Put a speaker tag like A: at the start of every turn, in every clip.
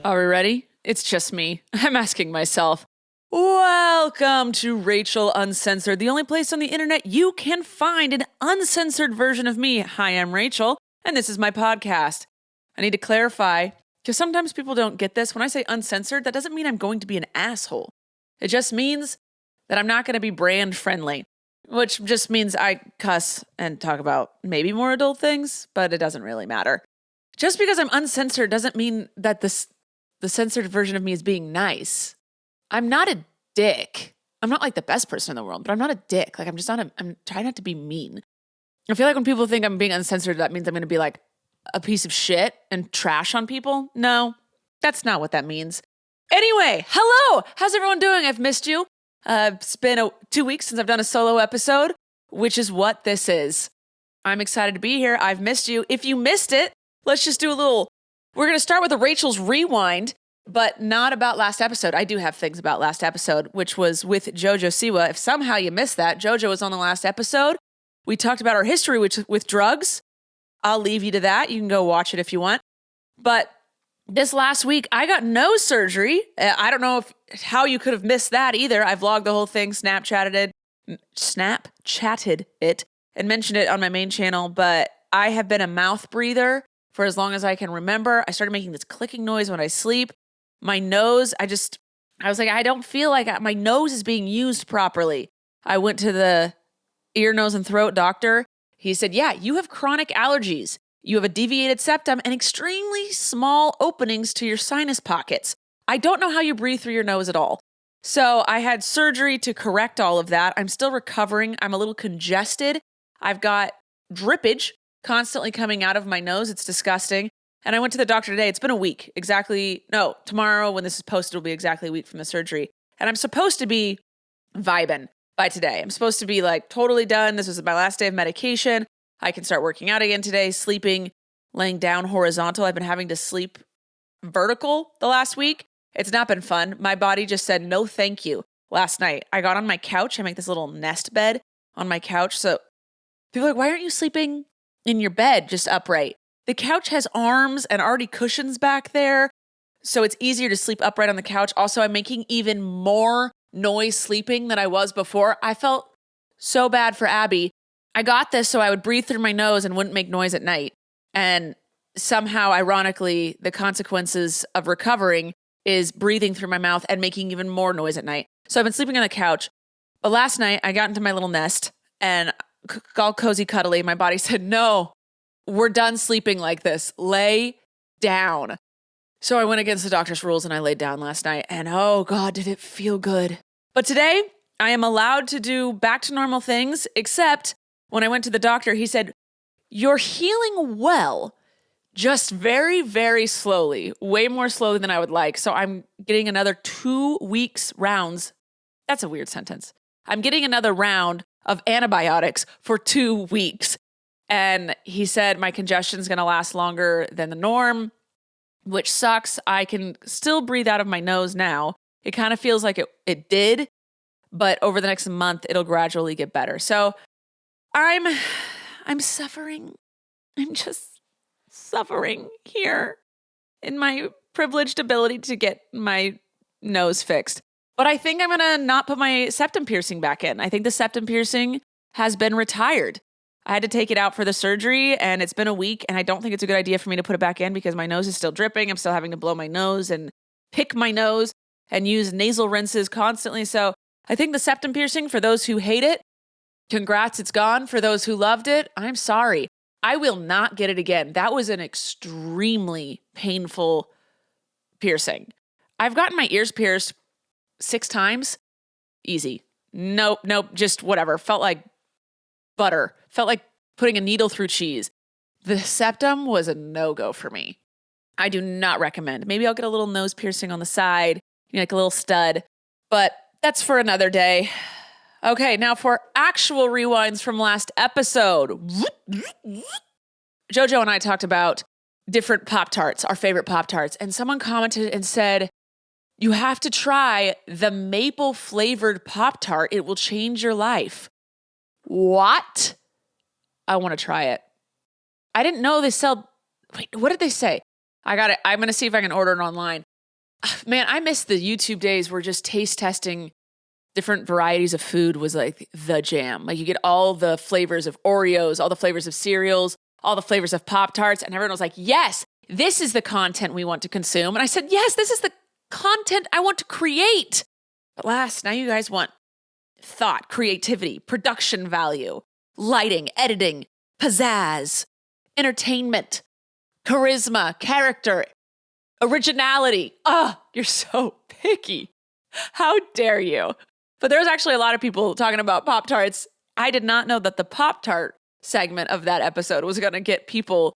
A: Are we ready? It's just me. I'm asking myself. Welcome to Rachel Uncensored, the only place on the internet you can find an uncensored version of me. Hi, I'm Rachel, and this is my podcast. I need to clarify, because sometimes people don't get this. When I say uncensored, that doesn't mean I'm going to be an asshole. It just means that I'm not going to be brand friendly, which just means I cuss and talk about maybe more adult things, but it doesn't really matter. Just because I'm uncensored doesn't mean that the censored version of me is being nice. I'm not a dick. I'm not like the best person in the world, but I'm not a dick. Like I'm trying not to be mean. I feel like when people think I'm being uncensored, that means I'm going to be like a piece of shit and trash on people. No, that's not what that means. Anyway, hello. How's everyone doing? I've missed you. It's been 2 weeks since I've done a solo episode, which is what this is. I'm excited to be here. I've missed you. If you missed it, let's just do we're going to start with a Rachel's Rewind, but not about last episode. I do have things about last episode, which was with Jojo Siwa. If somehow you missed that, Jojo was on the last episode. We talked about our history with drugs. I'll leave you to that. You can go watch it if you want. But this last week, I got nose surgery. I don't know how you could have missed that either. I vlogged the whole thing, Snapchatted it, and mentioned it on my main channel. But I have been a mouth breather for as long as I can remember. I started making this clicking noise when I sleep. My nose, I was like, I don't feel like my nose is being used properly. I went to the ear, nose, and throat doctor. He said, yeah, you have chronic allergies. You have a deviated septum and extremely small openings to your sinus pockets. I don't know how you breathe through your nose at all. So I had surgery to correct all of that. I'm still recovering. I'm a little congested. I've got drippage constantly coming out of my nose. It's disgusting. And I went to the doctor today. It's been a week. Tomorrow when this is posted will be exactly a week from the surgery. And I'm supposed to be vibing by today. I'm supposed to be like totally done. This was my last day of medication. I can start working out again today, sleeping, laying down horizontal. I've been having to sleep vertical the last week. It's not been fun. My body just said no thank you last night. I got on my couch. I make this little nest bed on my couch. So people are like, why aren't you sleeping in your bed just upright? The couch has arms and already cushions back there, so it's easier to sleep upright on the couch. Also, I'm making even more noise sleeping than I was before. I felt so bad for Abby. I got this so I would breathe through my nose and wouldn't make noise at night. And somehow, ironically, the consequences of recovering is breathing through my mouth and making even more noise at night. So I've been sleeping on the couch. But last night, I got into my little nest and all cozy cuddly. My body said, no, we're done sleeping like this. Lay down. So I went against the doctor's rules and I laid down last night. And oh God, did it feel good. But today, I am allowed to do back to normal things, except when I went to the doctor, he said, you're healing well, just very, very slowly, way more slowly than I would like. So I'm getting another 2 weeks rounds. That's a weird sentence. I'm getting another round of antibiotics for 2 weeks. And he said my congestion is going to last longer than the norm, which sucks. I can still breathe out of my nose now. It kind of feels like it did, but over the next month, it'll gradually get better. So I'm suffering. I'm just suffering here in my privileged ability to get my nose fixed. But I think I'm going to not put my septum piercing back in. I think the septum piercing has been retired. I had to take it out for the surgery and it's been a week and I don't think it's a good idea for me to put it back in because my nose is still dripping. I'm still having to blow my nose and pick my nose and use nasal rinses constantly. So I think the septum piercing, for those who hate it, congrats, it's gone. For those who loved it, I'm sorry. I will not get it again. That was an extremely painful piercing. I've gotten my ears pierced 6 times. Easy. Nope, just whatever. Felt like butter. Felt like putting a needle through cheese. The septum was a no-go for me. I do not recommend. Maybe I'll get a little nose piercing on the side, like a little stud, but that's for another day. Okay, now for actual rewinds from last episode. Jojo and I talked about different Pop-Tarts, our favorite Pop-Tarts, and someone commented and said, you have to try the maple flavored Pop-Tart. It will change your life. What? I want to try it. I didn't know they sell. Wait, what did they say? I got it. I'm going to see if I can order it online. Man, I miss the YouTube days where just taste testing different varieties of food was like the jam. Like you get all the flavors of Oreos, all the flavors of cereals, all the flavors of Pop-Tarts, and everyone was like, yes, this is the content we want to consume. And I said, yes, this is the content I want to create. But now you guys want thought, creativity, production value, lighting, editing, pizzazz, entertainment, charisma, character, originality. Oh, you're so picky. How dare you? But there's actually a lot of people talking about Pop-Tarts. I did not know that the Pop-Tart segment of that episode was going to get people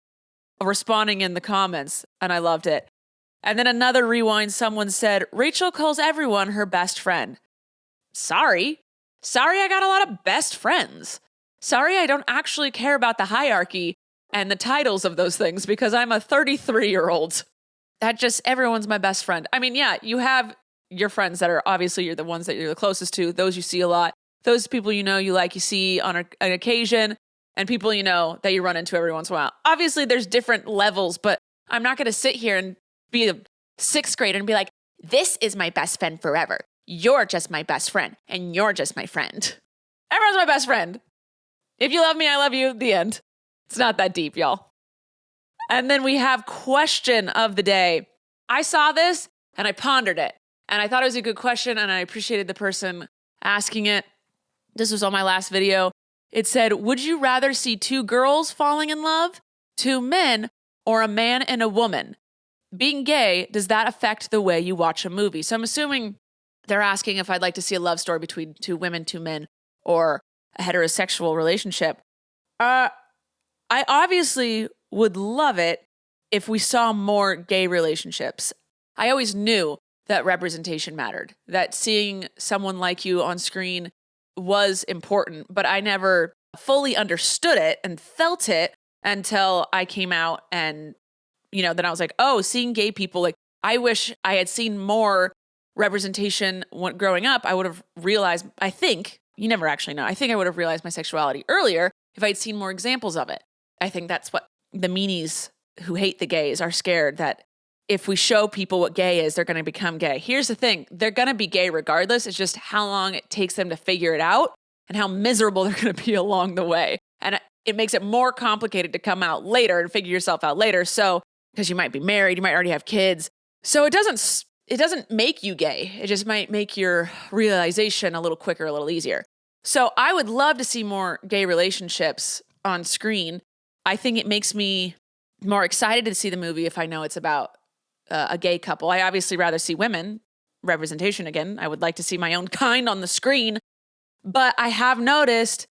A: responding in the comments, and I loved it. And then another rewind, someone said, Rachel calls everyone her best friend. Sorry, I got a lot of best friends. Sorry, I don't actually care about the hierarchy and the titles of those things because I'm a 33-year-old. Everyone's my best friend. I mean, yeah, you have your friends that are obviously you're the ones that you're the closest to, those you see a lot, those people you know, you like, you see on an occasion, and people you know that you run into every once in a while. Obviously, there's different levels, but I'm not going to sit here and be a sixth grader and be like, this is my best friend forever. You're just my best friend, and you're just my friend. Everyone's my best friend. If you love me, I love you. The end. It's not that deep, y'all. And then we have question of the day. I saw this and I pondered it. And I thought it was a good question, and I appreciated the person asking it. This was on my last video. It said, would you rather see two girls falling in love, two men, or a man and a woman? Being gay, does that affect the way you watch a movie? So I'm assuming they're asking if I'd like to see a love story between two women, two men, or a heterosexual relationship. I obviously would love it if we saw more gay relationships. I always knew that representation mattered, that seeing someone like you on screen was important, but I never fully understood it and felt it until I came out and, then I was like, oh, seeing gay people, like, I wish I had seen more representation when growing up. I would have realized, I think, you never actually know, I think I would have realized my sexuality earlier if I'd seen more examples of it. I think that's what the meanies who hate the gays are scared, that if we show people what gay is, they're going to become gay. Here's the thing. They're going to be gay regardless. It's just how long it takes them to figure it out and how miserable they're going to be along the way. And it makes it more complicated to come out later and figure yourself out later. So, because you might be married, you might already have kids. So it doesn't make you gay. It just might make your realization a little quicker, a little easier. So I would love to see more gay relationships on screen. I think it makes me more excited to see the movie if I know it's about a gay couple. I obviously rather see women representation again. I would like to see my own kind on the screen. But I have noticed,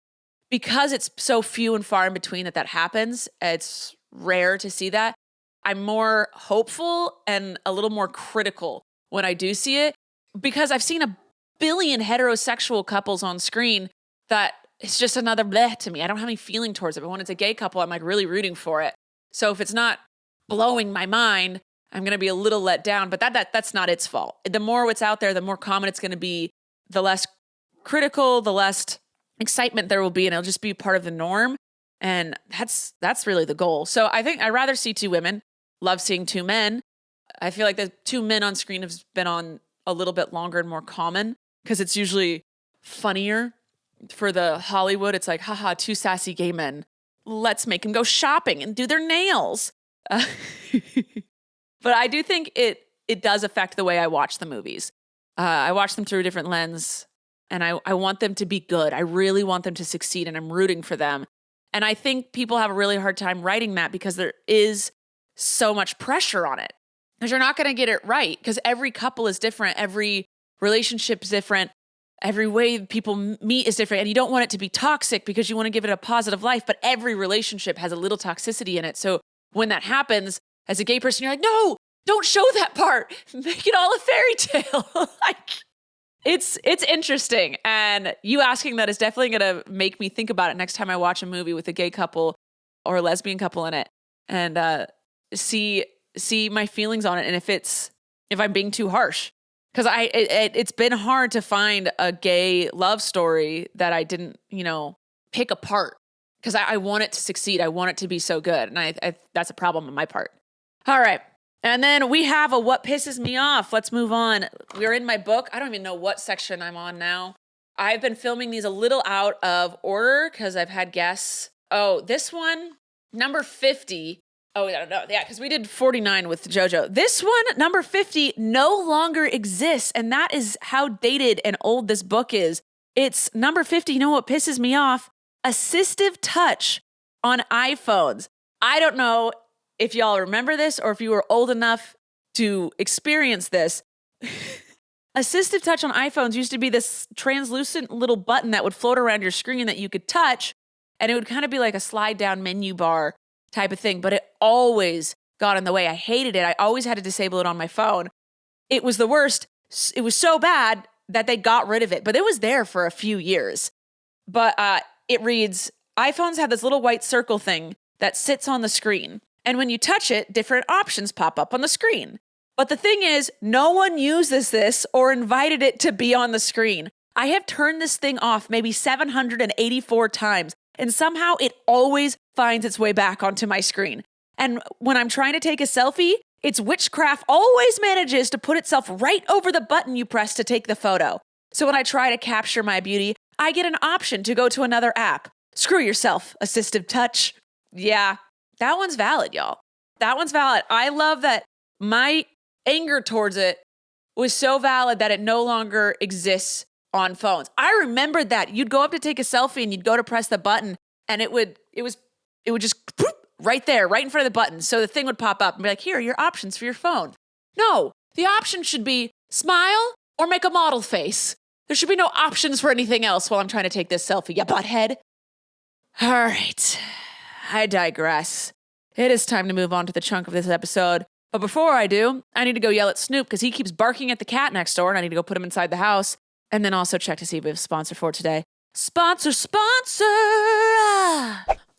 A: because it's so few and far in between that happens, it's rare to see that. I'm more hopeful and a little more critical when I do see it, because I've seen a billion heterosexual couples on screen that it's just another bleh to me. I don't have any feeling towards it. But when it's a gay couple, I'm like really rooting for it. So if it's not blowing my mind, I'm going to be a little let down, but that's not its fault. The more it's out there, the more common it's going to be, the less critical, the less excitement there will be, and it'll just be part of the norm. And that's really the goal. So I think I'd rather see two women. Love seeing two men. I feel like the two men on screen have been on a little bit longer and more common because it's usually funnier for the Hollywood. It's like, haha, two sassy gay men. Let's make them go shopping and do their nails. But I do think it does affect the way I watch the movies. I watch them through a different lens, and I want them to be good. I really want them to succeed, and I'm rooting for them. And I think people have a really hard time writing that because there is so much pressure on it. Because you're not going to get it right, because every couple is different. Every relationship is different. Every way people meet is different. And you don't want it to be toxic because you want to give it a positive life. But every relationship has a little toxicity in it. So when that happens, as a gay person, you're like, no, don't show that part. Make it all a fairy tale. It's interesting. And you asking that is definitely going to make me think about it next time I watch a movie with a gay couple or a lesbian couple in it, and see my feelings on it. And if I'm being too harsh, because it's been hard to find a gay love story that I didn't, pick apart, because I want it to succeed. I want it to be so good. And I that's a problem on my part. All right. And then we have a what pisses me off. Let's move on. We're in my book. I don't even know what section I'm on now. I've been filming these a little out of order because I've had guests. Oh, this one, number 50. Oh, I don't know. Yeah, because we did 49 with JoJo. This one, number 50, no longer exists. And that is how dated and old this book is. It's number 50. You know what pisses me off? Assistive touch on iPhones. I don't know if y'all remember this or if you were old enough to experience this. Assistive touch on iPhones used to be this translucent little button that would float around your screen that you could touch, and it would kind of be like a slide down menu bar type of thing, but it always got in the way. I hated it. I always had to disable it on my phone. It was the worst. It was so bad that they got rid of it, but it was there for a few years. But it reads, iPhones have this little white circle thing that sits on the screen. And when you touch it, different options pop up on the screen. But the thing is, no one uses this or invited it to be on the screen. I have turned this thing off maybe 784 times, and somehow it always finds its way back onto my screen. And when I'm trying to take a selfie, its witchcraft always manages to put itself right over the button you press to take the photo. So when I try to capture my beauty, I get an option to go to another app. Screw yourself, assistive touch. Yeah. That one's valid, y'all. That one's valid. I love that my anger towards it was so valid that it no longer exists on phones. I remembered that. You'd go up to take a selfie and you'd go to press the button and it would just poof, right there, right in front of the button. So the thing would pop up and be like, here are your options for your phone. No, the option should be smile or make a model face. There should be no options for anything else while I'm trying to take this selfie, you butthead. All right. I digress. It is time to move on to the chunk of this episode. But before I do, I need to go yell at Snoop because he keeps barking at the cat next door and I need to go put him inside the house. And then also check to see if we have a sponsor for today. Sponsor!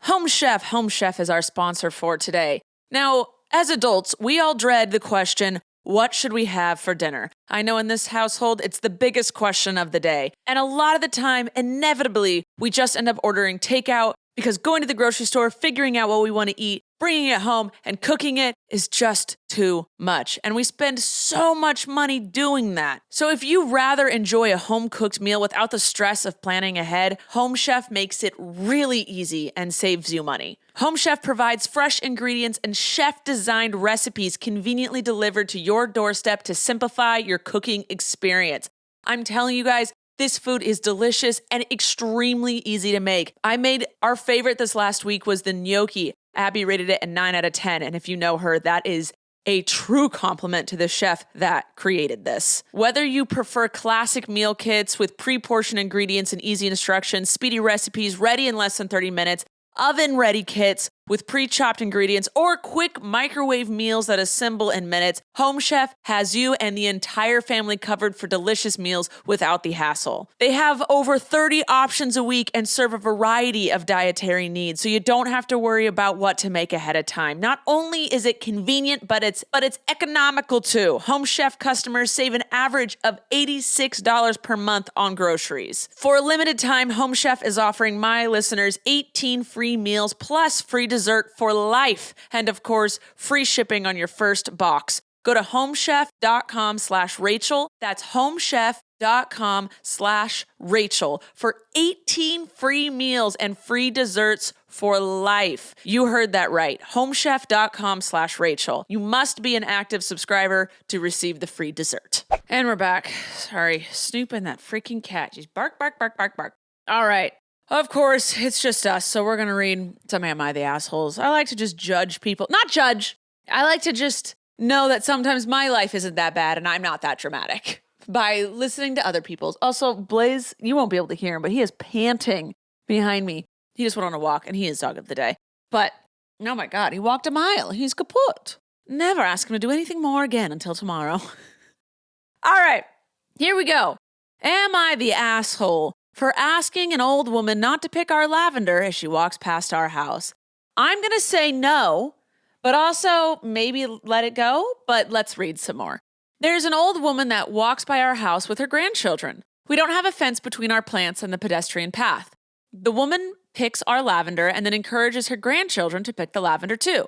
A: Home Chef. Home Chef is our sponsor for today. Now, as adults, we all dread the question, what should we have for dinner? I know in this household, it's the biggest question of the day. And a lot of the time, inevitably, we just end up ordering takeout because going to the grocery store, figuring out what we want to eat, bringing it home, and cooking it is just too much. And we spend so much money doing that. So if you rather enjoy a home-cooked meal without the stress of planning ahead, Home Chef makes it really easy and saves you money. Home Chef provides fresh ingredients and chef-designed recipes conveniently delivered to your doorstep to simplify your cooking experience. I'm telling you guys, this food is delicious and extremely easy to make. I made our favorite this last week was the gnocchi. Abby rated it a 9 out of 10. And if you know her, that is a true compliment to the chef that created this. Whether you prefer classic meal kits with pre-portioned ingredients and easy instructions, speedy recipes ready in less than 30 minutes, oven-ready kits with pre-chopped ingredients, or quick microwave meals that assemble in minutes, Home Chef has you and the entire family covered for delicious meals without the hassle. They have over 30 options a week and serve a variety of dietary needs, so you don't have to worry about what to make ahead of time. Not only is it convenient, but it's economical too. Home Chef customers save an average of $86 per month on groceries. For a limited time, Home Chef is offering my listeners 18 free meals plus free dessert for life. And of course, free shipping on your first box. Go to homechef.com/Rachel. That's homechef.com/Rachel for 18 free meals and free desserts for life. You heard that right. Homechef.com/Rachel. You must be an active subscriber to receive the free dessert. And we're back. Sorry, Snoop and that freaking cat. She's bark, bark, bark, bark, bark. All right. Of course, it's just us, so we're going to read some Am I the Assholes. I like to just judge people. Not judge. I like to just know that sometimes my life isn't that bad and I'm not that dramatic by listening to other people's. Also, Blaze, you won't be able to hear him, but he is panting behind me. He just went on a walk and he is dog of the day. But, oh my God, he walked a mile. He's kaput. Never ask him to do anything more again until tomorrow. All right, here we go. Am I the asshole for asking an old woman not to pick our lavender as she walks past our house? I'm going to say no, but also maybe let it go, but let's read some more. There's an old woman that walks by our house with her grandchildren. We don't have a fence between our plants and the pedestrian path. The woman picks our lavender and then encourages her grandchildren to pick the lavender too.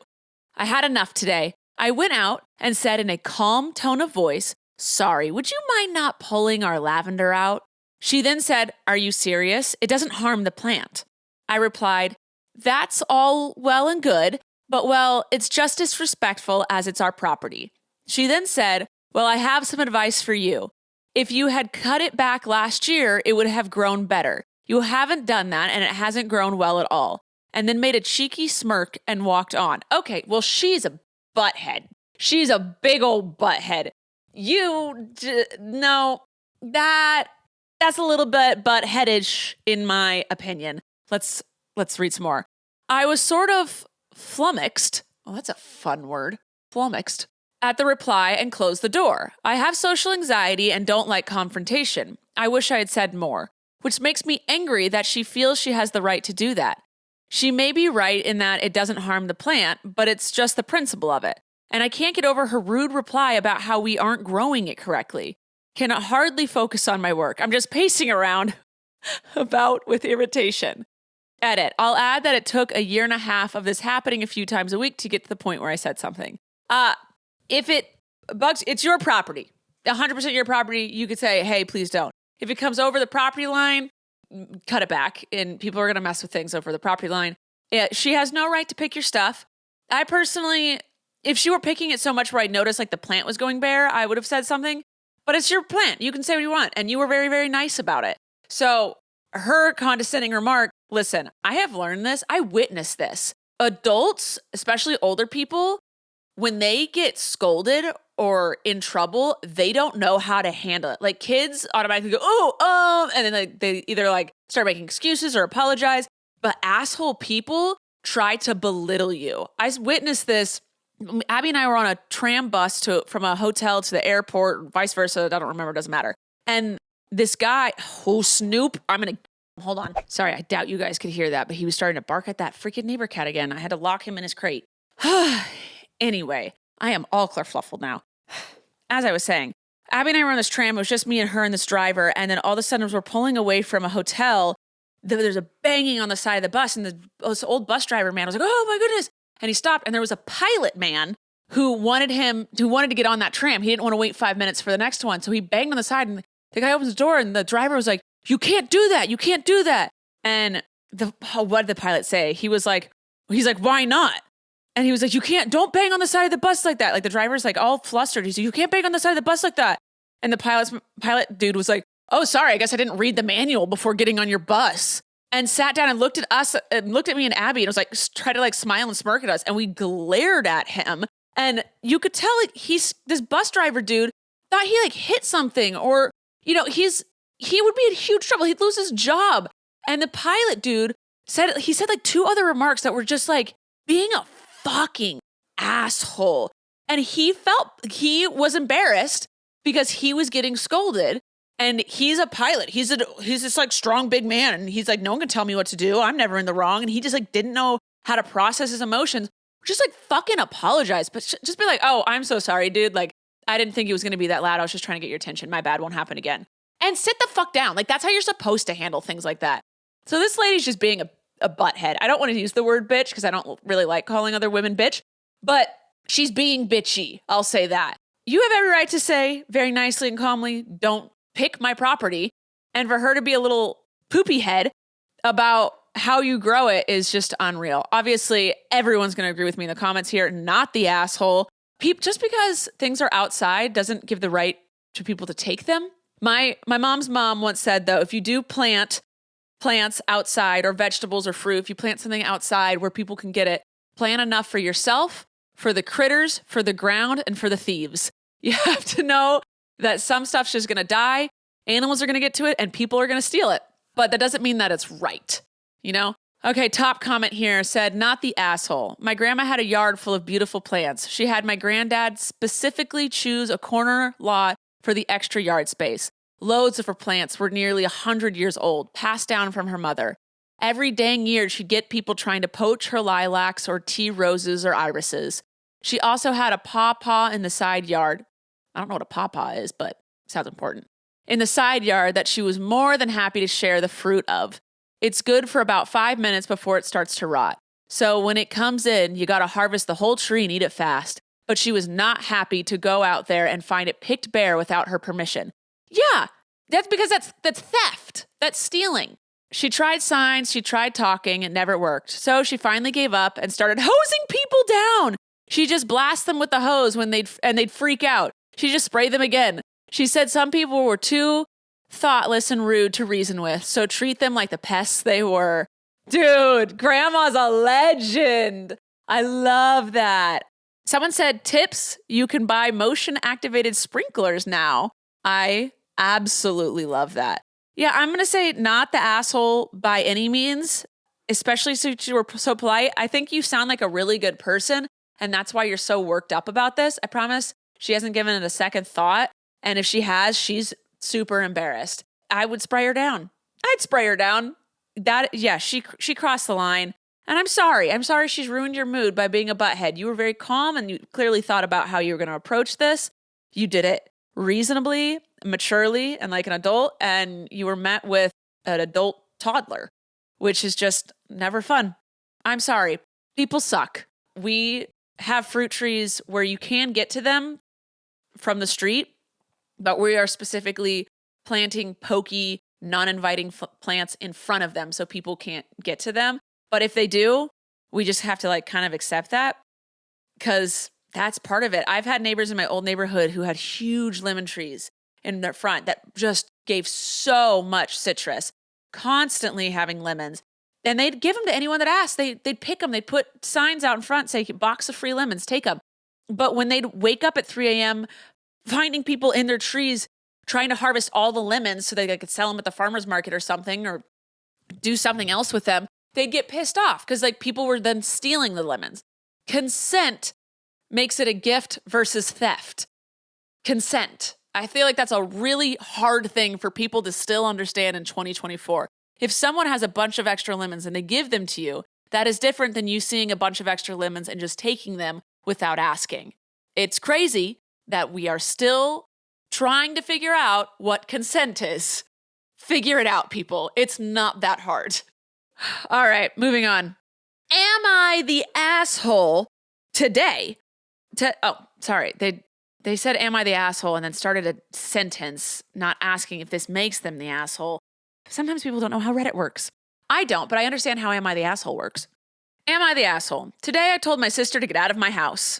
A: I had enough today. I went out and said in a calm tone of voice, "Sorry, would you mind not pulling our lavender out?" She then said, "Are you serious? It doesn't harm the plant." I replied, "That's all well and good, but well, it's just disrespectful as it's our property." She then said, "Well, I have some advice for you. If you had cut it back last year, it would have grown better. You haven't done that, and it hasn't grown well at all." And then made a cheeky smirk and walked on. Okay, well, she's a butthead. She's a big old butthead. No, that's a little bit buttheadish in my opinion. Let's read some more. I was sort of flummoxed. Oh, that's a fun word. Flummoxed. At the reply and closed the door. I have social anxiety and don't like confrontation. I wish I had said more, which makes me angry that she feels she has the right to do that. She may be right in that it doesn't harm the plant, but it's just the principle of it. And I can't get over her rude reply about how we aren't growing it correctly. Can hardly focus on my work. I'm just pacing around about with irritation. Edit. I'll add that it took 1.5 years of this happening a few times a week to get to the point where I said something. If it bugs, it's your property. 100% your property. You could say, "Hey, please don't." If it comes over the property line, cut it back, and people are going to mess with things over the property line. She has no right to pick your stuff. I personally, if she were picking it so much where I noticed like the plant was going bare, I would have said something, but it's your plant. You can say what you want. And you were very, very nice about it. So her condescending remark, listen, I have learned this. I witnessed this. Adults, especially older people, when they get scolded or in trouble, they don't know how to handle it. Like kids automatically go, "Oh, and then they either like start making excuses or apologize. But asshole people try to belittle you. I witnessed this. Abby and I were on a tram bus from a hotel to the airport, vice versa. I don't remember. It doesn't matter. And this guy, Snoop, hold on. Sorry, I doubt you guys could hear that, but he was starting to bark at that freaking neighbor cat again. I had to lock him in his crate. Anyway, I am all kerfluffled now. As I was saying, Abby and I were on this tram. It was just me and her and this driver. And then all of a sudden, as we're pulling away from a hotel, there's a banging on the side of the bus. And this old bus driver man was like, "Oh my goodness." And he stopped. And there was a pilot man who wanted to get on that tram. He didn't want to wait 5 minutes for the next one. So he banged on the side and the guy opens the door and the driver was like, "You can't do that. You can't do that." And what did the pilot say? He's like, "Why not?" And he was like, don't bang on the side of the bus like that. Like the driver's like all flustered. He's like, "You can't bang on the side of the bus like that." And the pilot dude was like, "Oh, sorry. I guess I didn't read the manual before getting on your bus." And sat down and looked at us, looked at me and Abby and was like, tried to like smile and smirk at us. And we glared at him. And you could tell this bus driver dude thought he like hit something or, he would be in huge trouble. He'd lose his job. And the pilot dude said like 2 other remarks that were just like being a fucking asshole. And he was embarrassed because he was getting scolded. And he's a pilot. He's this like strong big man. And he's like, "No one can tell me what to do. I'm never in the wrong." And he just like didn't know how to process his emotions. Just like fucking apologize. But just be like, "Oh, I'm so sorry, dude. Like, I didn't think he was going to be that loud. I was just trying to get your attention. My bad. Won't happen again." And sit the fuck down. Like, that's how you're supposed to handle things like that. So this lady's just being a butthead. I don't want to use the word bitch because I don't really like calling other women bitch. But she's being bitchy. I'll say that. You have every right to say very nicely and calmly, "Don't pick my property." And for her to be a little poopy head about how you grow it is just unreal. Obviously, everyone's going to agree with me in the comments here, not the asshole. Just because things are outside doesn't give the right to people to take them. My mom's mom once said, though, if you do plant plants outside or vegetables or fruit, if you plant something outside where people can get it, plant enough for yourself, for the critters, for the ground, and for the thieves. You have to know that some stuff's just going to die, animals are going to get to it, and people are going to steal it. But that doesn't mean that it's right, Okay, top comment here said, "Not the asshole. My grandma had a yard full of beautiful plants. She had my granddad specifically choose a corner lot for the extra yard space. Loads of her plants were nearly 100 years old, passed down from her mother. Every dang year, she'd get people trying to poach her lilacs or tea roses or irises. She also had a pawpaw in the side yard." I don't know what a pawpaw is, but it sounds important. "In the side yard that she was more than happy to share the fruit of. It's good for about 5 minutes before it starts to rot. So when it comes in, you got to harvest the whole tree and eat it fast. but she was not happy to go out there and find it picked bare without her permission. Yeah, that's because that's theft. That's stealing. She tried signs, she tried talking, it never worked. So she finally gave up and started hosing people down. She just blasts them with the hose when they'd freak out. She just sprayed them again. She said some people were too thoughtless and rude to reason with, so treat them like the pests they were. Dude, grandma's a legend. I love that. Someone said tips, you can buy motion activated sprinklers now. I absolutely love that. Yeah, I'm going to say not the asshole by any means, especially since you were so polite. I think you sound like a really good person, and that's why you're so worked up about this. I promise she hasn't given it a second thought, and if she has, she's super embarrassed. I would spray her down. I'd spray her down. She crossed the line, and I'm sorry. I'm sorry she's ruined your mood by being a butthead. You were very calm, and you clearly thought about how you were going to approach this. You did it reasonably, maturely, and like an adult, and you were met with an adult toddler, which is just never fun. I'm sorry. People suck. We have fruit trees where you can get to them from the street, but we are specifically planting pokey, non-inviting plants in front of them so people can't get to them. But if they do, we just have to like kind of accept that because that's part of it. I've had neighbors in my old neighborhood who had huge lemon trees in their front that just gave so much citrus, constantly having lemons. And they'd give them to anyone that asked. They'd pick them. They'd put signs out in front, say, box of free lemons, take them. But when they'd wake up at 3 a.m., finding people in their trees trying to harvest all the lemons so they could sell them at the farmer's market or something or do something else with them, they'd get pissed off because like people were then stealing the lemons. Consent makes it a gift versus theft. Consent. I feel like that's a really hard thing for people to still understand in 2024. If someone has a bunch of extra lemons and they give them to you, that is different than you seeing a bunch of extra lemons and just taking them without asking. It's crazy that we are still trying to figure out what consent is. Figure it out, people. It's not that hard. All right, moving on. Am I the asshole today? They said, am I the asshole? And then started a sentence not asking if this makes them the asshole. Sometimes people don't know how Reddit works. I don't, but I understand how am I the asshole works. Am I the asshole? Today I told my sister to get out of my house.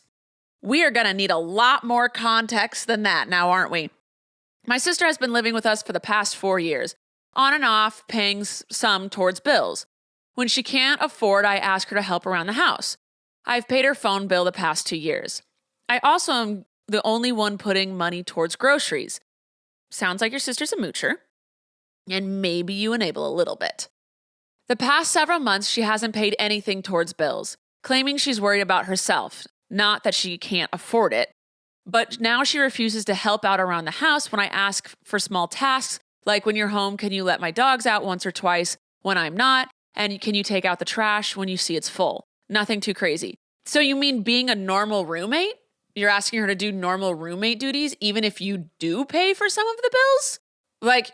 A: We are going to need a lot more context than that now, aren't we? My sister has been living with us for the past 4 years, on and off, paying some towards bills. When she can't afford, I ask her to help around the house. I've paid her phone bill the past 2 years. I also am the only one putting money towards groceries. Sounds like your sister's a moocher. And maybe you enable a little bit. The past several months, she hasn't paid anything towards bills, claiming she's worried about herself, not that she can't afford it. But now she refuses to help out around the house when I ask for small tasks, like when you're home, can you let my dogs out once or twice when I'm not? And can you take out the trash when you see it's full? Nothing too crazy. So you mean being a normal roommate? You're asking her to do normal roommate duties, even if you do pay for some of the bills? Like,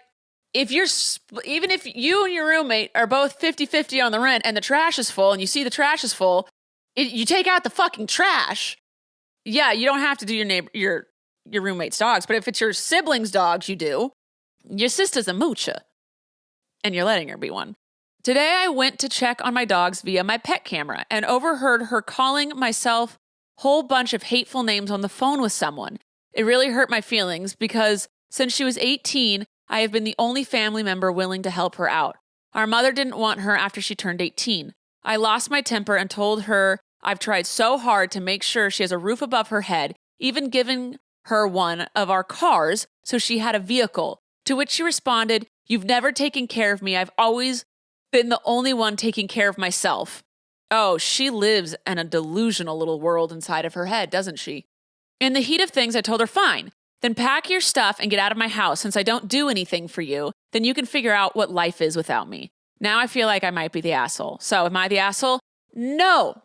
A: even if you and your roommate are both 50-50 on the rent and the trash is full and you see the trash is full, you take out the fucking trash. Yeah, you don't have to do your roommate's dogs, but if it's your sibling's dogs, you do. Your sister's a moocher, and you're letting her be one. Today, I went to check on my dogs via my pet camera and overheard her calling myself a whole bunch of hateful names on the phone with someone. It really hurt my feelings because since she was 18, I have been the only family member willing to help her out. Our mother didn't want her after she turned 18. I lost my temper and told her I've tried so hard to make sure she has a roof above her head, even giving her one of our cars so she had a vehicle. To which she responded, "You've never taken care of me. I've always been the only one taking care of myself." Oh, she lives in a delusional little world inside of her head, doesn't she? In the heat of things, I told her, fine, then pack your stuff and get out of my house. Since I don't do anything for you, then you can figure out what life is without me. Now I feel like I might be the asshole. So am I the asshole? No.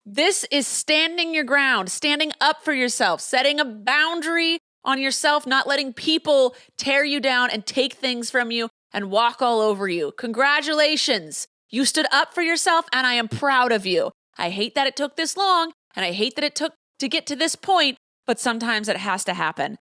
A: This is standing your ground, standing up for yourself, setting a boundary on yourself, not letting people tear you down and take things from you and walk all over you. Congratulations. You stood up for yourself and I am proud of you. I hate that it took this long and I hate that it took to get to this point, but sometimes it has to happen.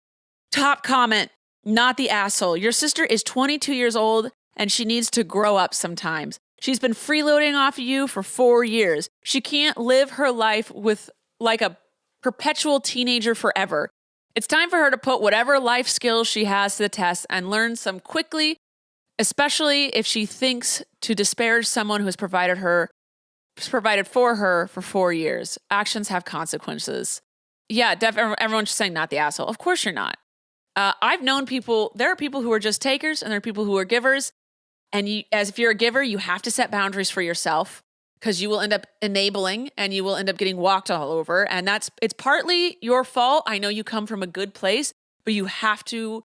A: Top comment, not the asshole. Your sister is 22 years old and she needs to grow up sometimes. She's been freeloading off of you for 4 years. She can't live her life with like a perpetual teenager forever. It's time for her to put whatever life skills she has to the test and learn some quickly, especially if she thinks to disparage someone who has provided for her for 4 years. Actions have consequences. Yeah, everyone's just saying not the asshole. Of course you're not. I've known people, there are people who are just takers and there are people who are givers. And if you're a giver, you have to set boundaries for yourself because you will end up enabling and you will end up getting walked all over. And it's partly your fault. I know you come from a good place, but you have to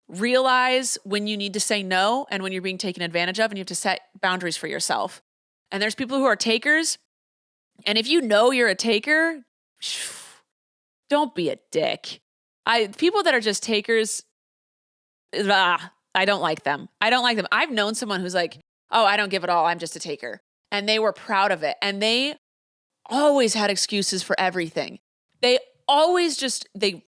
A: realize when you need to say no and when you're being taken advantage of, and you have to set boundaries for yourself. And there's people who are takers. And if you know you're a taker, don't be a dick. People that are just takers, I don't like them. I've known someone who's like, oh, I don't give it all. I'm just a taker. And they were proud of it. And they always had excuses for everything. They always they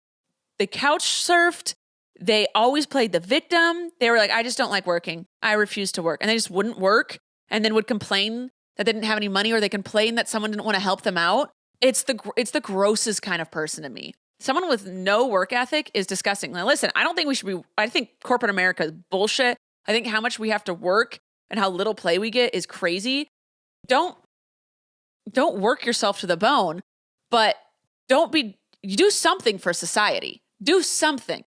A: couch surfed. They always played the victim. They were like, I just don't like working. I refuse to work. And they just wouldn't work and then would complain that they didn't have any money, or they complained that someone didn't want to help them out. It's the grossest kind of person to me. Someone with no work ethic is disgusting. Now, listen, I think corporate America is bullshit. I think how much we have to work and how little play we get is crazy. Don't work yourself to the bone, but you do something for society. Do something.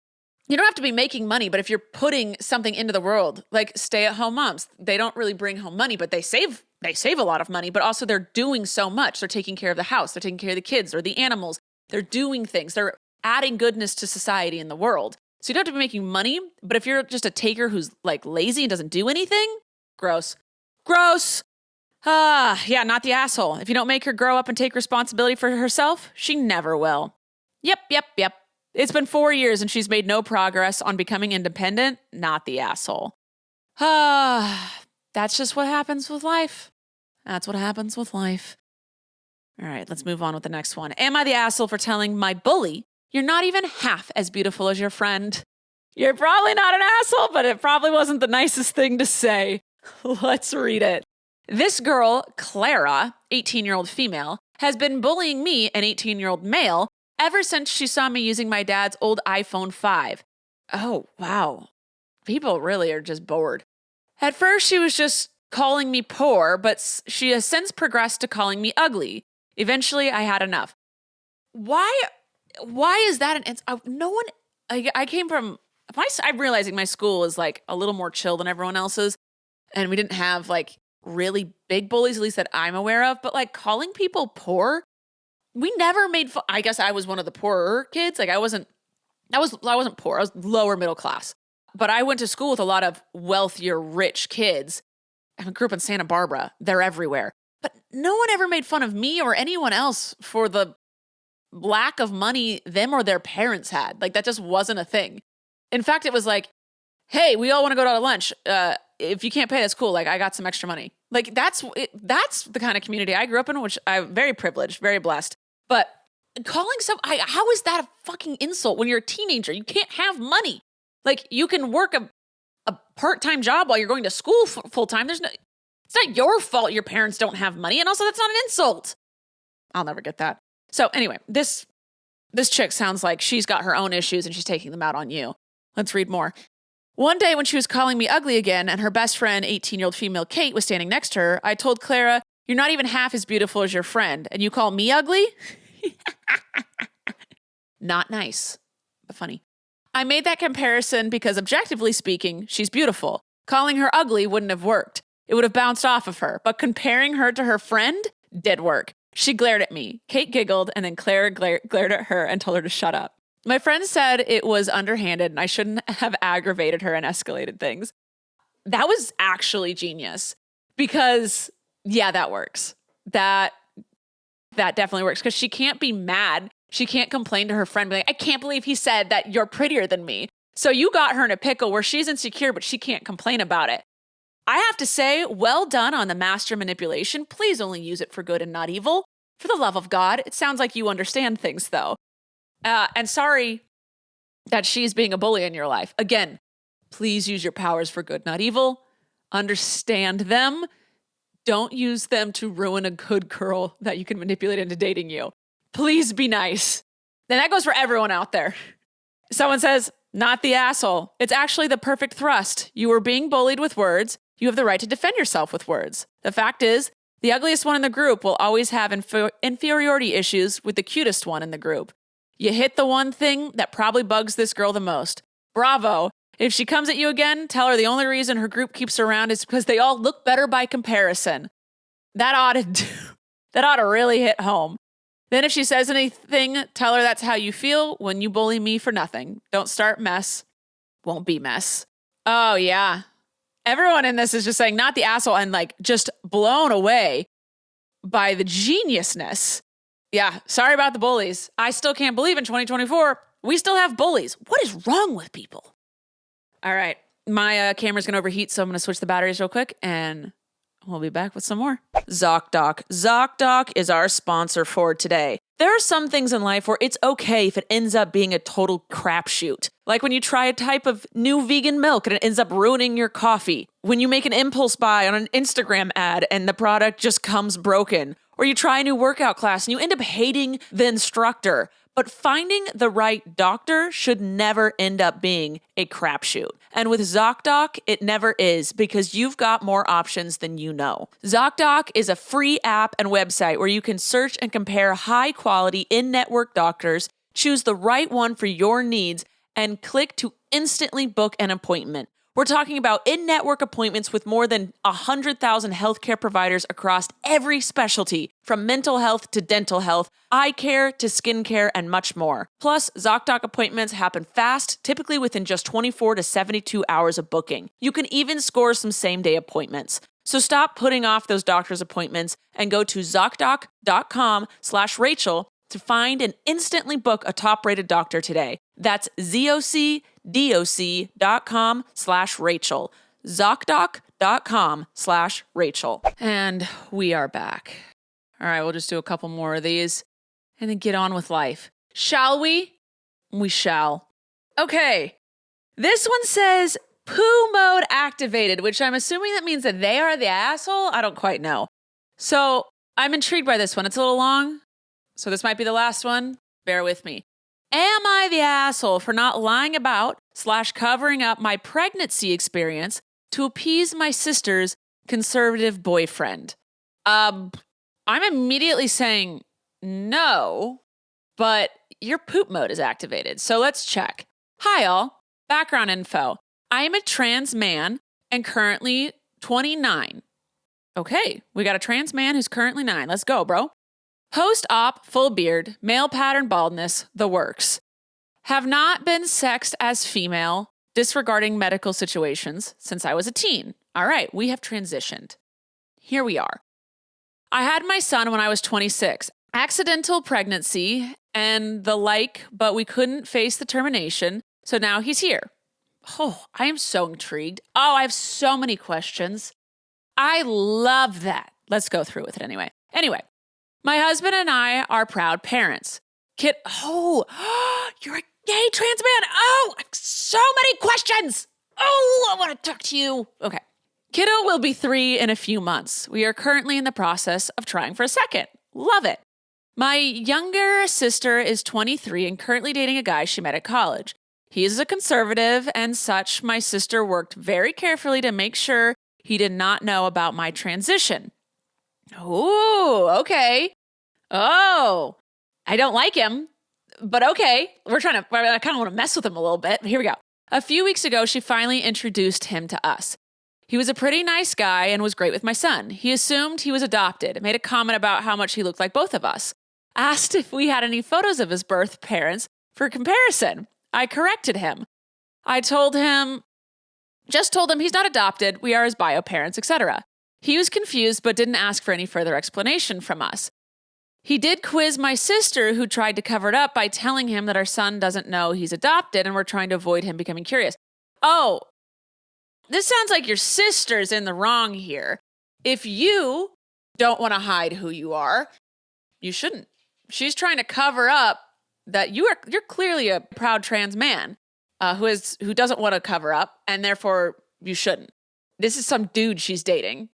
A: You don't have to be making money, but if you're putting something into the world, like stay-at-home moms, they don't really bring home money, but they save a lot of money, but also they're doing so much. They're taking care of the house. They're taking care of the kids or the animals. They're doing things. They're adding goodness to society and the world. So you don't have to be making money, but if you're just a taker who's like lazy and doesn't do anything, gross. Yeah, not the asshole. If you don't make her grow up and take responsibility for herself, she never will. Yep. It's been 4 years and she's made no progress on becoming independent. Not the asshole. That's just what happens with life. That's what happens with life. All right, let's move on with the next one. Am I the asshole for telling my bully, you're not even half as beautiful as your friend? You're probably not an asshole, but it probably wasn't the nicest thing to say. Let's read it. This girl, Clara, 18-year-old female, has been bullying me, an 18-year-old male, ever since she saw me using my dad's old iPhone 5. Oh, wow. People really are just bored. At first, she was just calling me poor, but she has since progressed to calling me ugly. Eventually, I had enough. Why is that no one, I came from, I'm realizing my school is like a little more chill than everyone else's, and we didn't have like really big bullies, at least that I'm aware of, but like calling people poor, we never made fun. I guess I was one of the poorer kids. Like I wasn't poor. I was lower middle class, but I went to school with a lot of wealthier, rich kids. I grew up in Santa Barbara. They're everywhere. But no one ever made fun of me or anyone else for the lack of money them or their parents had. Like that just wasn't a thing. In fact, it was like, hey, we all want to go to lunch. If you can't pay, that's cool. Like I got some extra money. Like that's the kind of community I grew up in, which I'm very privileged, very blessed. But calling how is that a fucking insult when you're a teenager? You can't have money. Like you can work a part-time job while you're going to school full-time. It's not your fault your parents don't have money. And also that's not an insult. I'll never get that. So anyway, this chick sounds like she's got her own issues and she's taking them out on you. Let's read more. One day when she was calling me ugly again and her best friend, 18-year-old female Kate, was standing next to her, I told Clara, you're not even half as beautiful as your friend and you call me ugly? Not nice, but funny. I made that comparison because objectively speaking, she's beautiful. Calling her ugly wouldn't have worked. It would have bounced off of her, but comparing her to her friend did work. She glared at me. Kate giggled, and then Clara glared at her and told her to shut up. My friend said it was underhanded and I shouldn't have aggravated her and escalated things. That was actually genius because, yeah, that works. That definitely works because she can't be mad. She can't complain to her friend, be like, I can't believe he said that you're prettier than me. So you got her in a pickle where she's insecure, but she can't complain about it. I have to say, well done on the master manipulation. Please only use it for good and not evil. For the love of God, it sounds like you understand things though. And sorry that she's being a bully in your life. Again, please use your powers for good, not evil. Understand them. Don't use them to ruin a good girl that you can manipulate into dating you. Please be nice. And that goes for everyone out there. Someone says, not the asshole. It's actually the perfect thrust. You were being bullied with words. You have the right to defend yourself with words. The fact is, the ugliest one in the group will always have inferiority issues with the cutest one in the group. You hit the one thing that probably bugs this girl the most. Bravo. If she comes at you again, tell her the only reason her group keeps her around is because they all look better by comparison. That ought to really hit home. Then if she says anything, tell her that's how you feel when you bully me for nothing. Don't start mess. Won't be mess. Oh, yeah. Everyone in this is just saying, not the asshole, and like just blown away by the geniusness. Yeah, sorry about the bullies. I still can't believe in 2024, we still have bullies. What is wrong with people? All right, my camera's going to overheat, so I'm going to switch the batteries real quick, and we'll be back with some more. Zocdoc. Zocdoc is our sponsor for today. There are some things in life where it's okay if it ends up being a total crapshoot. Like when you try a type of new vegan milk and it ends up ruining your coffee. When you make an impulse buy on an Instagram ad and the product just comes broken. Or you try a new workout class and you end up hating the instructor. But finding the right doctor should never end up being a crapshoot. And with Zocdoc, it never is because you've got more options than you know. Zocdoc is a free app and website where you can search and compare high-quality in-network doctors, choose the right one for your needs, and click to instantly book an appointment. We're talking about in-network appointments with more than 100,000 healthcare providers across every specialty, from mental health to dental health, eye care to skin care, and much more. Plus, Zocdoc appointments happen fast, typically within just 24 to 72 hours of booking. You can even score some same-day appointments. So stop putting off those doctor's appointments and go to Zocdoc.com/Rachel to find and instantly book a top-rated doctor today. That's ZocDoc.com/Rachel. Zocdoc.com/Rachel. And we are back. All right, we'll just do a couple more of these and then get on with life. Shall we? We shall. Okay. This one says poo mode activated, which I'm assuming that means that they are the asshole. I don't quite know. So I'm intrigued by this one. It's a little long, so this might be the last one. Bear with me. Am I the asshole for not lying about / covering up my pregnancy experience to appease my sister's conservative boyfriend? I'm immediately saying no, but your poop mode is activated. So let's check. Hi, all. Background info. I am a trans man and currently 29. Okay, we got a trans man who's currently 9. Let's go, bro. Post-op, full beard, male pattern baldness, the works. Have not been sexed as female, disregarding medical situations, since I was a teen. All right, we have transitioned. Here we are. I had my son when I was 26. Accidental pregnancy and the like, but we couldn't face the termination, so now he's here. Oh, I am so intrigued. Oh, I have so many questions. I love that. Let's go through with it anyway. Anyway. My husband and I are proud parents. You're a gay trans man. Oh, so many questions. Oh, I want to talk to you. Okay. Kiddo will be 3 in a few months. We are currently in the process of trying for a second. Love it. My younger sister is 23 and currently dating a guy she met at college. He is a conservative and such. My sister worked very carefully to make sure he did not know about my transition. Ooh, okay. Oh, I don't like him, but okay. I kind of want to mess with him a little bit. Here we go. A few weeks ago, she finally introduced him to us. He was a pretty nice guy and was great with my son. He assumed he was adopted, made a comment about how much he looked like both of us. Asked if we had any photos of his birth parents for comparison. I corrected him. Told him he's not adopted, we are his bio parents, etc. He was confused but didn't ask for any further explanation from us. He did quiz my sister, who tried to cover it up by telling him that our son doesn't know he's adopted and we're trying to avoid him becoming curious. Oh, this sounds like your sister's in the wrong here. If you don't want to hide who you are, you shouldn't. She's trying to cover up that you're clearly a proud trans man who doesn't want to cover up, and therefore you shouldn't. This is some dude she's dating.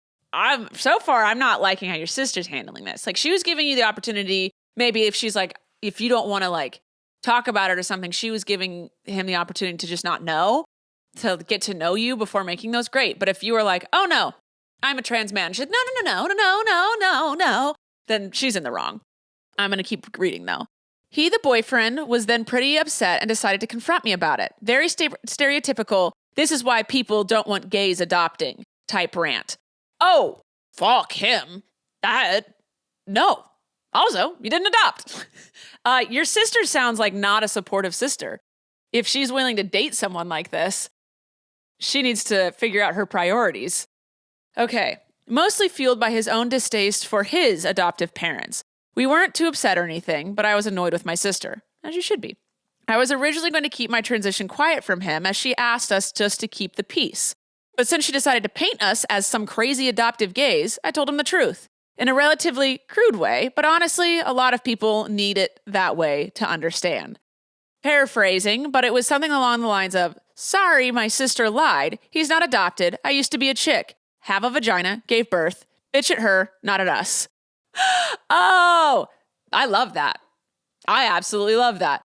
A: So far, I'm not liking how your sister's handling this. Like, she was giving you the opportunity, maybe if she's like, if you don't want to like talk about it or something, she was giving him the opportunity to just not know, to get to know you before making those, great. But if you were like, oh no, I'm a trans man, she's like, no, then she's in the wrong. I'm going to keep reading though. He, the boyfriend, was then pretty upset and decided to confront me about it. Very stereotypical, this is why people don't want gays adopting type rant. Oh, fuck him. No. Also, you didn't adopt. Your sister sounds like not a supportive sister. If she's willing to date someone like this, she needs to figure out her priorities. Okay. Mostly fueled by his own distaste for his adoptive parents. We weren't too upset or anything, but I was annoyed with my sister, as you should be. I was originally going to keep my transition quiet from him, as she asked us just to keep the peace. But since she decided to paint us as some crazy adoptive gays, I told him the truth. In a relatively crude way, but honestly, a lot of people need it that way to understand. Paraphrasing, but it was something along the lines of, sorry, my sister lied. He's not adopted. I used to be a chick. Have a vagina, gave birth. Bitch at her, not at us. Oh, I love that. I absolutely love that.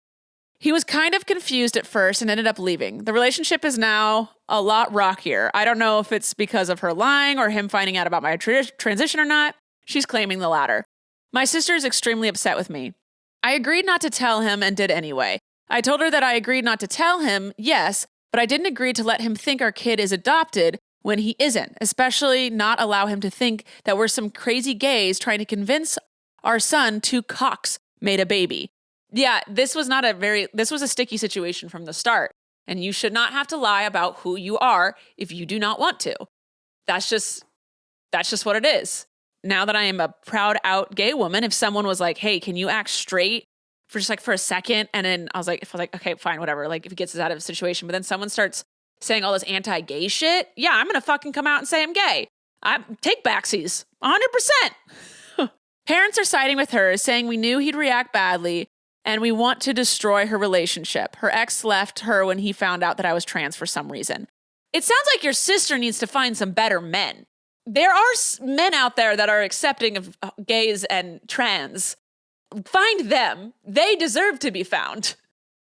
A: He was kind of confused at first and ended up leaving. The relationship is now a lot rockier. I don't know if it's because of her lying or him finding out about my transition or not. She's claiming the latter. My sister is extremely upset with me. I agreed not to tell him and did anyway. I told her that I agreed not to tell him, yes, but I didn't agree to let him think our kid is adopted when he isn't, especially not allow him to think that we're some crazy gays trying to convince our son two cocks made a baby. Yeah, this was a sticky situation from the start, and you should not have to lie about who you are if you do not want to. That's just what it is. Now that I am a proud out gay woman, if someone was like, hey, can you act straight for just like for a second? And then I was like, okay, fine, whatever. Like if he gets us out of a situation, but then someone starts saying all this anti-gay shit, yeah, I'm going to fucking come out and say I'm gay. I take backsies, 100%. Parents are siding with her, saying we knew he'd react badly and we want to destroy her relationship. Her ex left her when he found out that I was trans for some reason. It sounds like your sister needs to find some better men. There are men out there that are accepting of gays and trans. Find them. They deserve to be found.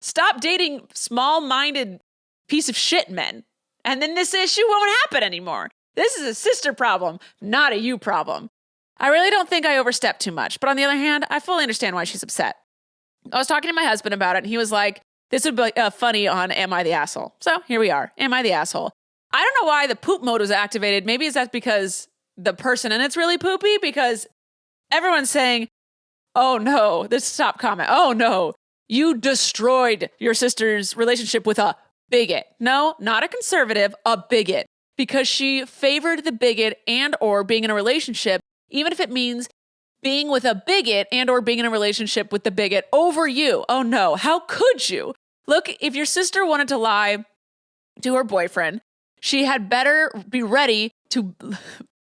A: Stop dating small-minded piece of shit men. And then this issue won't happen anymore. This is a sister problem, not a you problem. I really don't think I overstepped too much. But on the other hand, I fully understand why she's upset. I was talking to my husband about it, and he was like, this would be funny on Am I the Asshole? So here we are. Am I the asshole? I don't know why the poop mode was activated. Maybe it's that because the person in it's really poopy, because everyone's saying, oh no, this top comment. Oh no, you destroyed your sister's relationship with a bigot. No, not a conservative, a bigot. Because she favored the bigot and or being in a relationship, even if it means being with a bigot and or being in a relationship with the bigot over you. Oh no, how could you? Look, if your sister wanted to lie to her boyfriend, she had better be ready to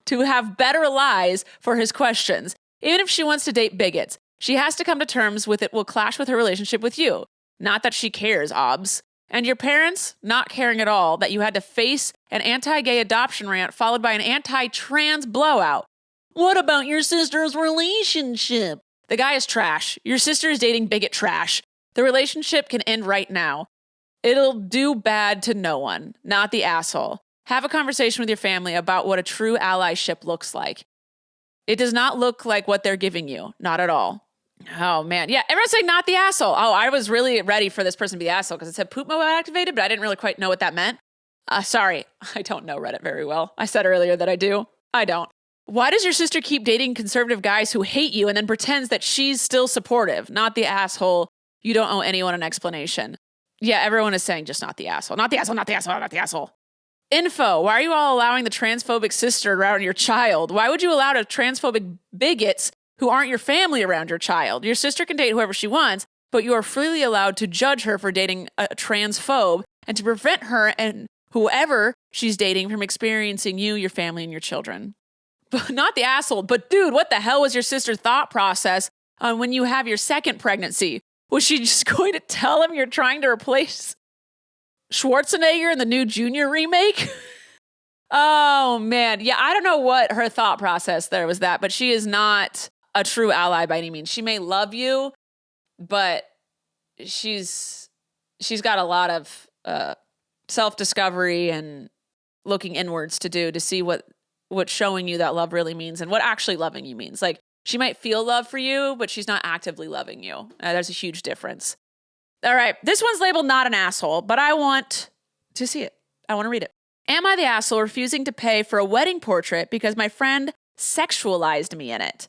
A: have better lies for his questions. Even if she wants to date bigots, she has to come to terms with it will clash with her relationship with you. Not that she cares, obs. And your parents, not caring at all that you had to face an anti-gay adoption rant followed by an anti-trans blowout. What about your sister's relationship? The guy is trash. Your sister is dating bigot trash. The relationship can end right now. It'll do bad to no one, not the asshole. Have a conversation with your family about what a true allyship looks like. It does not look like what they're giving you. Not at all. Oh, man. Yeah, everyone's saying not the asshole. Oh, I was really ready for this person to be the asshole because it said poop mode activated, but I didn't really quite know what that meant. Sorry, I don't know Reddit very well. I said earlier that I do. I don't. Why does your sister keep dating conservative guys who hate you and then pretends that she's still supportive? Not the asshole. You don't owe anyone an explanation. Yeah, everyone is saying just not the asshole. Not the asshole, not the asshole, not the asshole. Info. Why are you all allowing the transphobic sister around your child? Why would you allow the transphobic bigots who aren't your family around your child? Your sister can date whoever she wants, but you are freely allowed to judge her for dating a transphobe and to prevent her and whoever she's dating from experiencing you, your family, and your children. But not the asshole. But dude, what the hell was your sister's thought process on when you have your second pregnancy. Was she just going to tell him you're trying to replace Schwarzenegger in the new Junior remake? Oh, man. Yeah, I don't know what her thought process there was that, but she is not a true ally by any means. She may love you, but she's got a lot of self-discovery and looking inwards to do to see what showing you that love really means and what actually loving you means. Like, she might feel love for you, but she's not actively loving you. There's a huge difference. All right, this one's labeled not an asshole, but I want to see it. I want to read it. Am I the asshole refusing to pay for a wedding portrait because my friend sexualized me in it?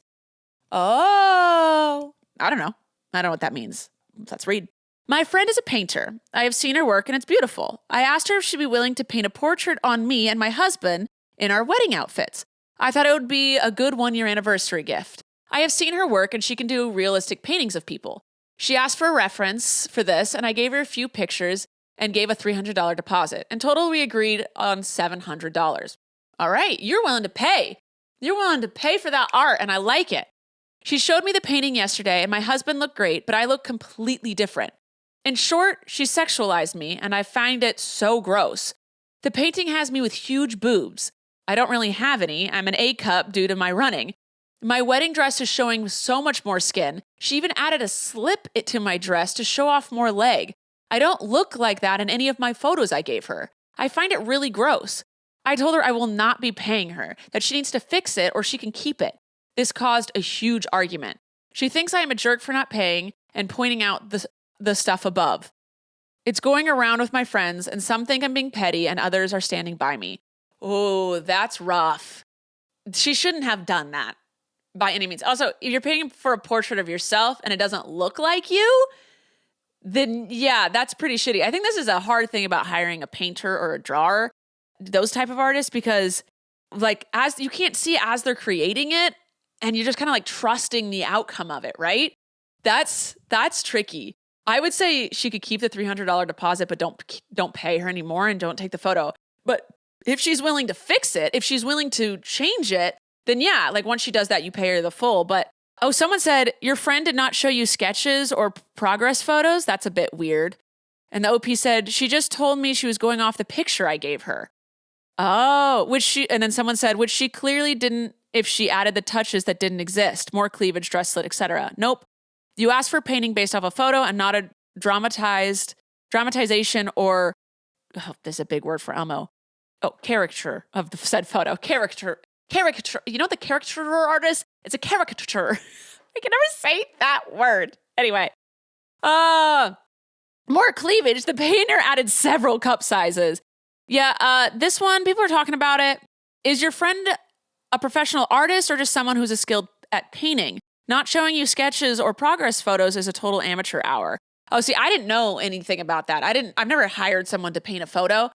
A: Oh, I don't know. I don't know what that means. Let's read. My friend is a painter. I have seen her work and it's beautiful. I asked her if she'd be willing to paint a portrait on me and my husband in our wedding outfits. I thought it would be a good 1-year anniversary gift. I have seen her work and she can do realistic paintings of people. She asked for a reference for this and I gave her a few pictures and gave a $300 deposit. In total, we agreed on $700. All right, you're willing to pay. You're willing to pay for that art and I like it. She showed me the painting yesterday and my husband looked great, but I look completely different. In short, she sexualized me and I find it so gross. The painting has me with huge boobs. I don't really have any. I'm an A cup due to my running. My wedding dress is showing so much more skin. She even added a slip to my dress to show off more leg. I don't look like that in any of my photos I gave her. I find it really gross. I told her I will not be paying her, that she needs to fix it or she can keep it. This caused a huge argument. She thinks I am a jerk for not paying and pointing out the stuff above. It's going around with my friends and some think I'm being petty and others are standing by me. Oh, that's rough. She shouldn't have done that by any means. Also, if you're paying for a portrait of yourself and it doesn't look like you, then yeah, that's pretty shitty. I think this is a hard thing about hiring a painter or a drawer, those type of artists, because like as you can't see as they're creating it and you're just kind of like trusting the outcome of it, right? That's tricky. I would say she could keep the $300 deposit, but don't pay her anymore and don't take the photo. But if she's willing to fix it, if she's willing to change it, then yeah, like once she does that, you pay her the full. But oh, someone said, your friend did not show you sketches or progress photos? That's a bit weird. And the OP said, she just told me she was going off the picture I gave her. Oh, and then someone said, which she clearly didn't if she added the touches that didn't exist, more cleavage, dress slit, etc. Nope. You asked for painting based off a photo and not a dramatization or, oh, there's a big word for Elmo. Oh, caricature of the said photo. Caricature. You know the caricature artist? It's a caricature. I can never say that word. Anyway. More cleavage. The painter added several cup sizes. Yeah, this one, people are talking about it. Is your friend a professional artist or just someone who's skilled at painting? Not showing you sketches or progress photos is a total amateur hour. Oh, see, I didn't know anything about that. I've never hired someone to paint a photo.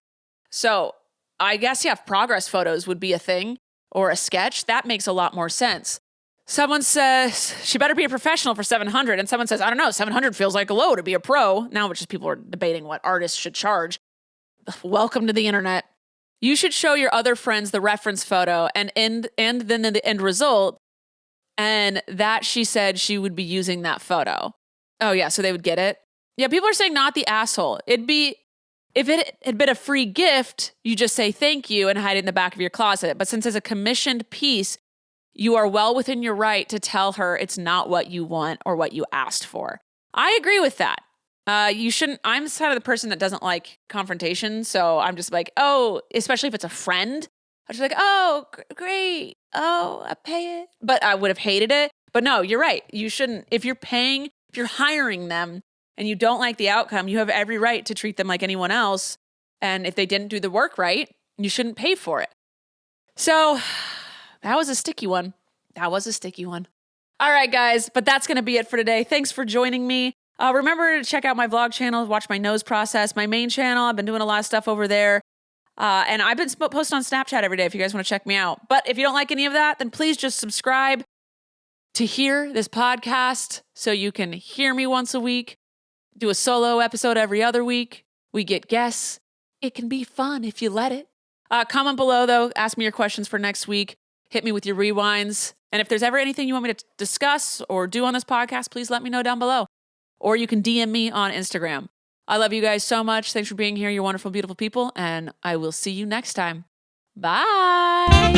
A: So I guess, yeah, if progress photos would be a thing or a sketch, that makes a lot more sense. Someone says she better be a professional for $700. And someone says, I don't know, $700 feels like a low to be a pro. Now, which is people are debating what artists should charge. Welcome to the internet. You should show your other friends the reference photo and then the end result. And that she said she would be using that photo. Oh yeah, so they would get it. Yeah, people are saying not the asshole. If it had been a free gift, you just say thank you and hide it in the back of your closet. But since it's a commissioned piece, you are well within your right to tell her it's not what you want or what you asked for. I agree with that. You shouldn't, I'm the side of the person that doesn't like confrontation. So I'm just like, oh, especially if it's a friend. I was like, oh, great. Oh, I pay it. But I would have hated it. But no, you're right. You shouldn't. If you're hiring them and you don't like the outcome, you have every right to treat them like anyone else. And if they didn't do the work right, you shouldn't pay for it. So that was a sticky one. All right, guys. But that's going to be it for today. Thanks for joining me. Remember to check out my vlog channel, watch my nose process, my main channel. I've been doing a lot of stuff over there. And I've been posting on Snapchat every day if you guys want to check me out. But if you don't like any of that, then please just subscribe to hear this podcast so you can hear me once a week, do a solo episode every other week. We get guests. It can be fun if you let it. Comment below, though. Ask me your questions for next week. Hit me with your rewinds. And if there's ever anything you want me to discuss or do on this podcast, please let me know down below. Or you can DM me on Instagram. I love you guys so much. Thanks for being here. You're wonderful, beautiful people. And I will see you next time. Bye.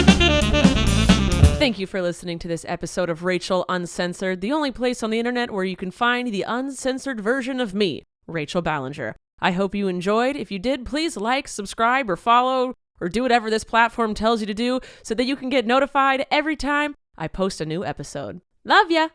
B: Thank you for listening to this episode of Rachel Uncensored, the only place on the internet where you can find the uncensored version of me, Rachel Ballinger. I hope you enjoyed. If you did, please like, subscribe, or follow, or do whatever this platform tells you to do so that you can get notified every time I post a new episode. Love ya!